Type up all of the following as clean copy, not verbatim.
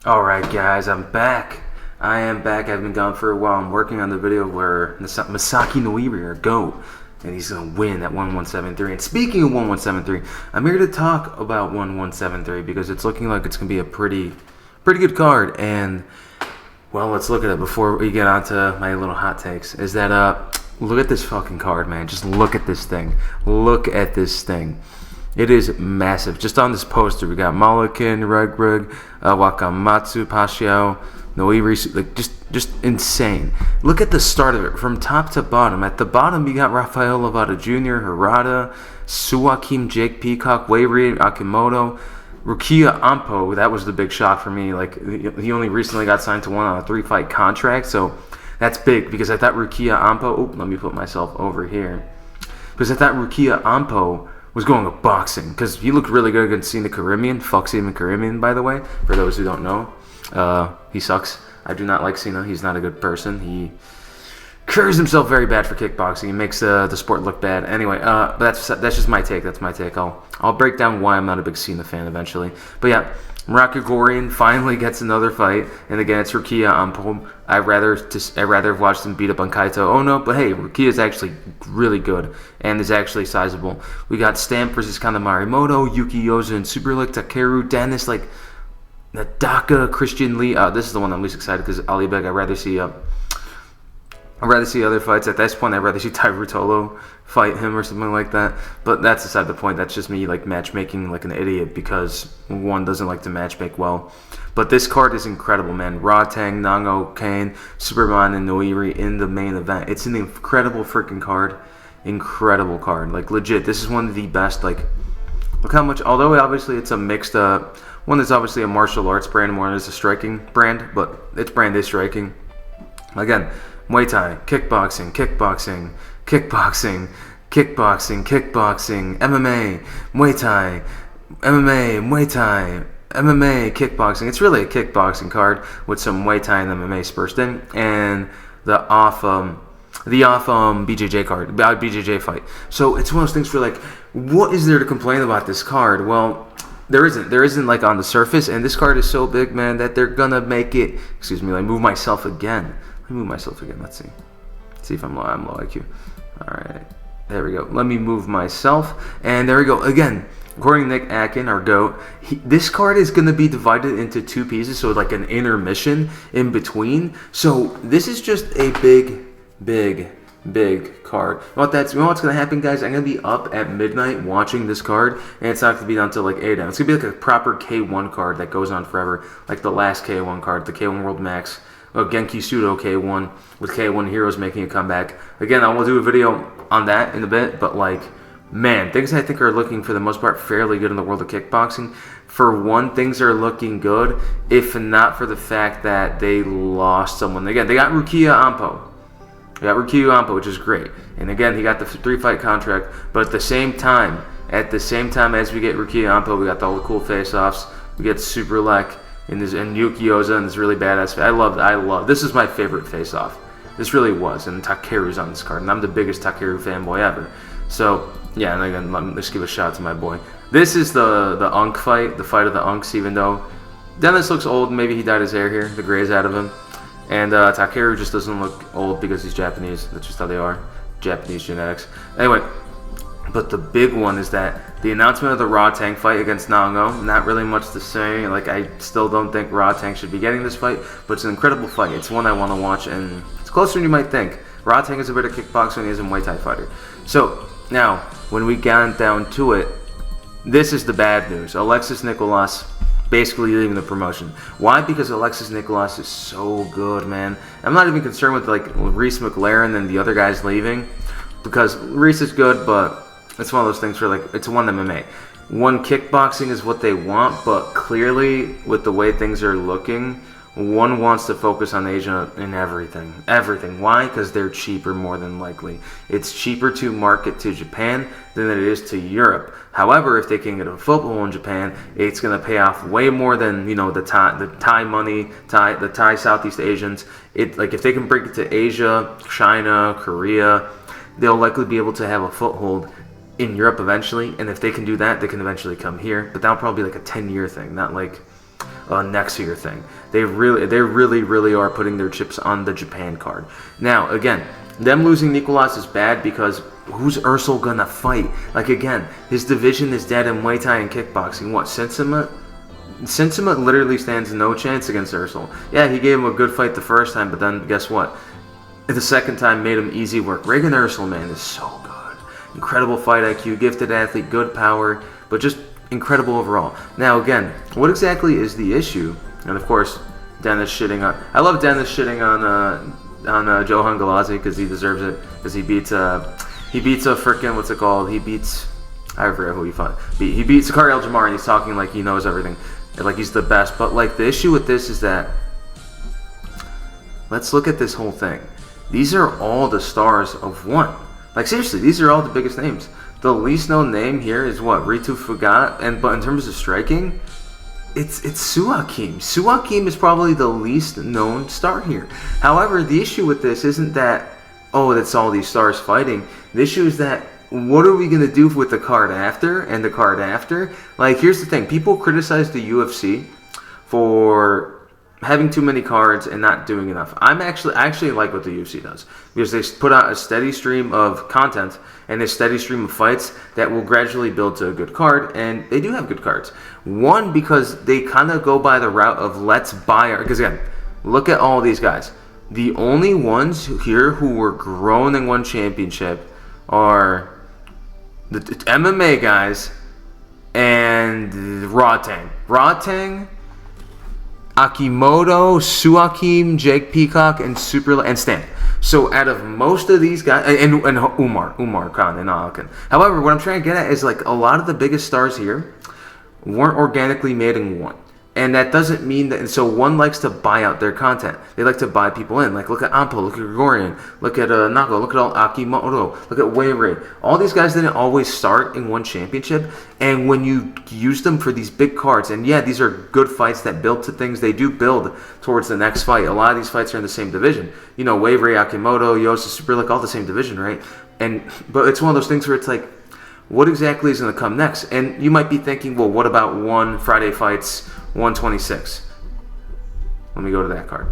Alright guys, I'm back. I am back. I've been gone for a while. I'm working on the video where Masaaki Noiri, or GOAT, and he's going to win at 1173. And speaking of 1173, I'm here to talk about 1173 because it's looking like it's going to be a pretty good card. And, well, let's look at it before we get on to my little hot takes. Is that, look at this fucking card, man. Just look at this thing. Look at this thing. It is massive. Just on this poster, we got Malakin, Regrug, Wakamatsu, Paxiao, Noiri, like just insane. Look at the start of it, from top to bottom. At the bottom, you got Rafael Lovato Jr., Harada, Suakim, Jake Peacock, Wairi, Akimoto, Rukia Ampo. That was the big shock for me. Like, he only recently got signed to one on a 3-fight contract, so that's big because I thought Rukia Ampo. Let me put myself over here, because I thought Rukia Ampo was going to boxing, because he looked really good against Sina Karimian. Fuck Sina Karimian, by the way, for those who don't know. He sucks. I do not like Sina. He's not a good person. He carries himself very bad for kickboxing. He makes the sport look bad. Anyway, but that's just my take. That's my take. I'll break down why I'm not a big Sina fan eventually. But yeah, Rakugorian finally gets another fight, and again it's Rukia Ampo. I'd rather have watched him beat up on Kaito Ono, but hey, Rukia is actually really good and is actually sizable. We got Stamp versus Kana Marimoto, Yuki, Yoza, and Superbon, Takeru, Denis, like Nadaka, Christian Lee. This is the one I'm least excited because Ali Beg. I'd rather see other fights. At this point, I'd rather see Ty Rutolo fight him or something like that. But that's beside the point. That's just me like matchmaking like an idiot because one doesn't like to matchmake well. But this card is incredible, man. Rodtang, Nong-O, Kane, Superbon, and Noiri in the main event. It's an incredible freaking card. Incredible card. Like, legit, this is one of the best. Like, look how much, although obviously it's a mixed, one is obviously a martial arts brand, one is a striking brand, but its brand is striking. Again, Muay Thai, kickboxing, kickboxing, kickboxing, kickboxing, kickboxing, MMA, Muay Thai, MMA, Muay Thai, MMA, kickboxing. It's really a kickboxing card with some Muay Thai and MMA spurred in, and the off BJJ card, BJJ fight. So it's one of those things where, like, what is there to complain about this card? Well, there isn't like on the surface, and this card is so big, man, that they're gonna make it. Excuse me, let me move myself again. Let's see if I'm low IQ. All right, there we go. Let me move myself, and there we go again. According to Nick Atkin, our GOAT, this card is going to be divided into two pieces, so like an intermission in between. So this is just a big card. You know what's going to happen, guys? I'm going to be up at midnight watching this card, and it's not going to be until like 8 a.m. It's going to be like a proper K1 card that goes on forever, like the last K1 card, the K1 World Max. Genki Sudo K1 with K1 Heroes making a comeback. Again, I will do a video on that in a bit, but like, man, things I think are looking for the most part fairly good in the world of kickboxing. For one, things are looking good, if not for the fact that they lost someone. Again, they got Rukia Ampo. Which is great. And again, he got the 3-fight contract, but at the same time as we get Rukia Ampo, we got all the cool face-offs. We get Superlek and Yuki Yoza and this really badass. I love. This is my favorite face-off. This really was, and Takeru's on this card, and I'm the biggest Takeru fanboy ever. So yeah, and again, let's give a shout out to my boy. This is the Unk fight, the fight of the Unks. Even though Dennis looks old, maybe he dyed his hair here, the gray's out of him, and Takeru just doesn't look old because he's Japanese. That's just how they are, Japanese genetics. Anyway. But the big one is that the announcement of the Rodtang fight against Nong-O, not really much to say. Like, I still don't think Rodtang should be getting this fight, but it's an incredible fight. It's one I want to watch, and it's closer than you might think. Rodtang is a better kickboxer than he is a Muay Thai fighter. So, now, when we got down to it, this is the bad news. Alexis Nicolas basically leaving the promotion. Why? Because Alexis Nicolas is so good, man. I'm not even concerned with, like, Reese McLaren and the other guys leaving, because Reese is good, but it's one of those things where, like, it's one MMA. One, kickboxing is what they want, but clearly, with the way things are looking, one wants to focus on Asia in everything. Everything. Why? Because they're cheaper, more than likely. It's cheaper to market to Japan than it is to Europe. However, if they can get a foothold in Japan, it's going to pay off way more than, you know, the Thai money, the Thai Southeast Asians. Like, if they can bring it to Asia, China, Korea, they'll likely be able to have a foothold in Europe eventually, and if they can do that, they can eventually come here. But that'll probably be like a 10-year thing, not like a next year thing. They really are putting their chips on the Japan card. Now, again, them losing Nicolas is bad because who's Ursel gonna fight? Like, again, his division is dead in Muay Thai and kickboxing. What, Sensima literally stands no chance against Ursel. Yeah, he gave him a good fight the first time, but then guess what? The second time made him easy work. Reagan Ursel, man, is so good. Incredible fight IQ, gifted athlete, good power, but just incredible overall. Now, again, what exactly is the issue? And of course, Dennis shitting on... I love Dennis shitting on Johan Galazi because he deserves it. Because he beats a freaking... What's it called? He beats... I forget who he fought. He beats Sakari Al-Jamar and he's talking like he knows everything. Like he's the best. But like the issue with this is that... Let's look at this whole thing. These are all the stars of one. Like seriously, these are all the biggest names. The least known name here is what? Ritu Fugat. But in terms of striking, it's Suakim. Suakim is probably the least known star here. However, the issue with this isn't that, oh, that's all these stars fighting. The issue is that, what are we going to do with the card after and the card after? Like, here's the thing. People criticize the UFC for having too many cards and not doing enough. I actually like what the UFC does because they put out a steady stream of content and a steady stream of fights that will gradually build to a good card, and they do have good cards. One, because they kind of go by the route of let's buy our... Because again, look at all these guys. The only ones here who were grown and won championship are the MMA guys and Rodtang. Rodtang, Akimoto, Suakim, Jake Peacock, and Superlek, and Stamp. So out of most of these guys, and Umar Khan and Alkin. However, what I'm trying to get at is like a lot of the biggest stars here weren't organically made in one. And that doesn't mean that, and so one likes to buy out their content. They like to buy people in. Like, look at Ampo, look at Gregorian, look at Nong-O, look at all Akimoto, look at Wei Ray. All these guys didn't always start in one championship. And when you use them for these big cards, and yeah, these are good fights that build to things. They do build towards the next fight. A lot of these fights are in the same division. You know, Wei Ray, Akimoto, Yoza, Superlek, all the same division, right? But it's one of those things where it's like, what exactly is going to come next? And you might be thinking, well, what about one Friday Fights 126? Let me go to that card.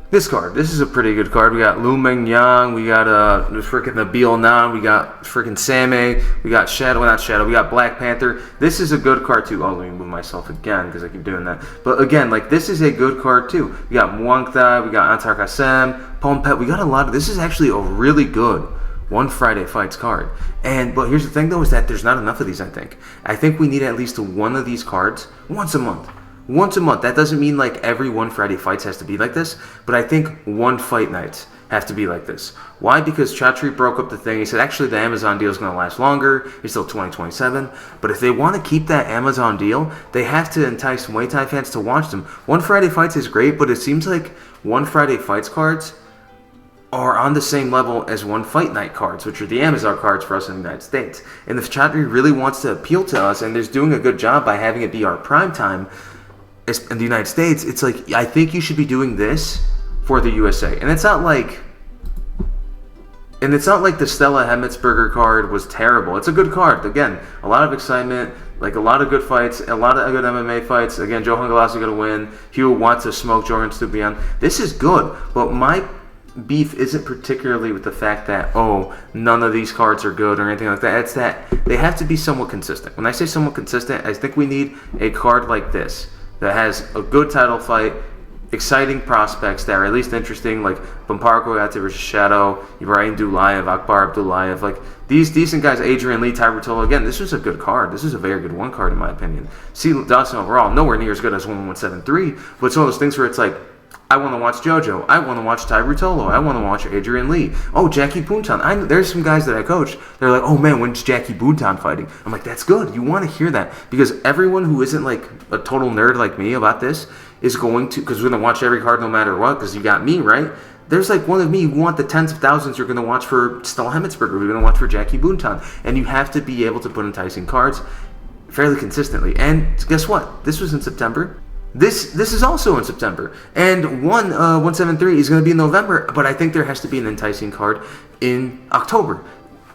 This card. This is a pretty good card. We got Lu Meng Yang. We got freaking Nabil Nan. We got freaking Sammy. We got Shadow. Not Shadow. We got Black Panther. This is a good card too. Oh, let me move myself again because I keep doing that. But again, like this is a good card too. We got Muang Thai. We got Antar Kassem. Pompet. We got a lot of. This is actually a really good One Friday Fights card. But here's the thing though, is that there's not enough of these, I think we need at least one of these cards once a month. That doesn't mean like every One Friday Fights has to be like this, but I think one fight nights have to be like this. Why? Because Chatri broke up the thing. He said actually the Amazon deal is going to last longer. It's still 2027. But if they want to keep that Amazon deal, they have to entice Muay Thai fans to watch them. One Friday Fights is great, but it seems like One Friday Fights cards are on the same level as One Fight Night cards, which are the Amazon cards for us in the United States. And if Chatri really wants to appeal to us, and is doing a good job by having it be our prime time in the United States, it's like, I think you should be doing this for the USA. And it's not like the Stella Hemmetsberger card was terrible. It's a good card. Again, a lot of excitement, like a lot of good fights, a lot of good MMA fights. Again, Johan Galassi going to win. Hugh wants to smoke Jordan Stupian. This is good, but my beef isn't particularly with the fact that, oh, none of these cards are good or anything like that. It's that they have to be somewhat consistent. When I say somewhat consistent, I think we need a card like this that has a good title fight, exciting prospects that are at least interesting, like Bumpar Koyate versus Shadow, Ibrahim Dulayev, Akbar Abdullayev, like these decent guys, Adrian Lee, Ty Rotolo. Again, this was a good card. This is a very good one card in my opinion. See Dawson overall, nowhere near as good as 1173, but it's one of those things where it's like, I want to watch JoJo. I want to watch Ty Rutolo. I want to watch Adrian Lee. Oh, Jackie Boonton. There's some guys that I coach. They're like, oh man, when's Jackie Boonton fighting? I'm like, that's good. You want to hear that. Because everyone who isn't like a total nerd like me about this is going to, because we're going to watch every card no matter what, because you got me, right? There's like one of me, you want the tens of thousands you're going to watch for Stella Hemmetsberger, you're going to watch for Jackie Boonton. And you have to be able to put enticing cards fairly consistently. And guess what? This was in September. This is also in September, and 173 is going to be in November, but I think there has to be an enticing card in October.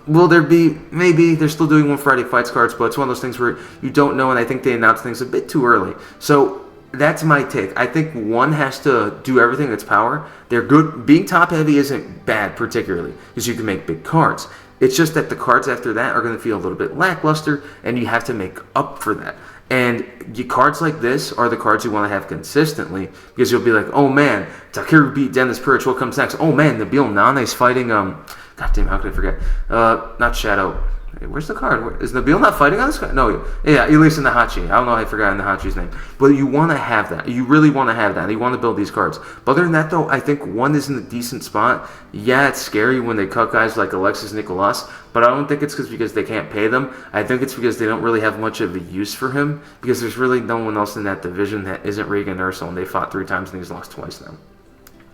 Will there be? Maybe. They're still doing one Friday Fights cards, but it's one of those things where you don't know, and I think they announced things a bit too early. So that's my take. I think one has to do everything in its power. They're good. Being top-heavy isn't bad, particularly, because you can make big cards. It's just that the cards after that are going to feel a little bit lackluster, and you have to make up for that. And cards like this are the cards you want to have consistently, because you'll be like, oh man, Takeru beat Denis Puric, what comes next? Oh man, Nabil Nane's fighting, God damn, how could I forget? Not Shadow. Where's the card? Is Nabil not fighting on this card? No, yeah, Elise Nahachi. I don't know, I forgot Nahachi's name. But you want to have that. You really want to have that. You want to build these cards. But other than that, though, I think one is in a decent spot. Yeah, it's scary when they cut guys like Alexis Nicolas, but I don't think it's because they can't pay them. I think it's because they don't really have much of a use for him, because there's really no one else in that division that isn't Regan Ursel, and they fought 3 times and he's lost twice now.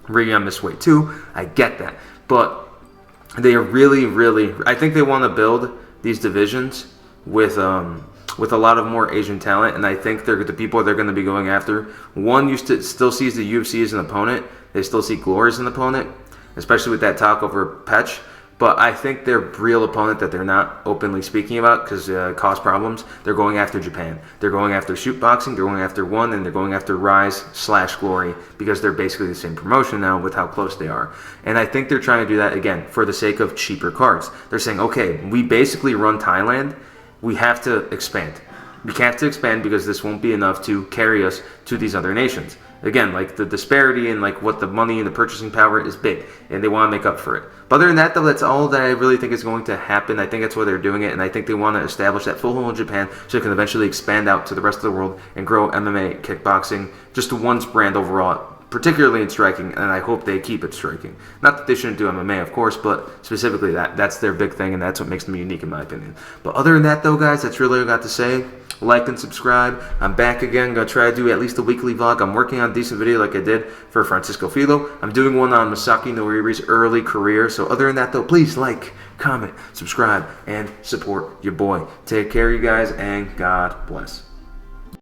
Regan missed weight too. I get that. But they are really, I think they want to build these divisions with a lot of more Asian talent, and I think they're the people they're going to be going after. One still sees the UFC as an opponent. They still see Glory as an opponent, especially with that talk over Petch. But I think their real opponent that they're not openly speaking about because cost problems, they're going after Japan. They're going after Shoot Boxing, they're going after One, and they're going after Rise/Glory because they're basically the same promotion now with how close they are. And I think they're trying to do that, again, for the sake of cheaper cards. They're saying, okay, we basically run Thailand. We have to expand. We have to expand because this won't be enough to carry us to these other nations. Again, like the disparity and like what the money and the purchasing power is big, and they want to make up for it. But other than that, though, that's all that I really think is going to happen. I think that's why they're doing it, and I think they want to establish that foothold in Japan so it can eventually expand out to the rest of the world and grow MMA, kickboxing, just to one's brand overall, particularly in striking, and I hope they keep it striking. Not that they shouldn't do MMA, of course, but specifically that's their big thing, and that's what makes them unique in my opinion. But other than that, though, guys, that's really all I got to say. Like and subscribe. I'm back again. Gonna try to do at least a weekly vlog. I'm working on a decent video like I did for Francisco Filo. I'm doing one on Masaaki Noiri's early career. So other than that, though, please like, comment, subscribe, and support your boy. Take care, you guys, and God bless.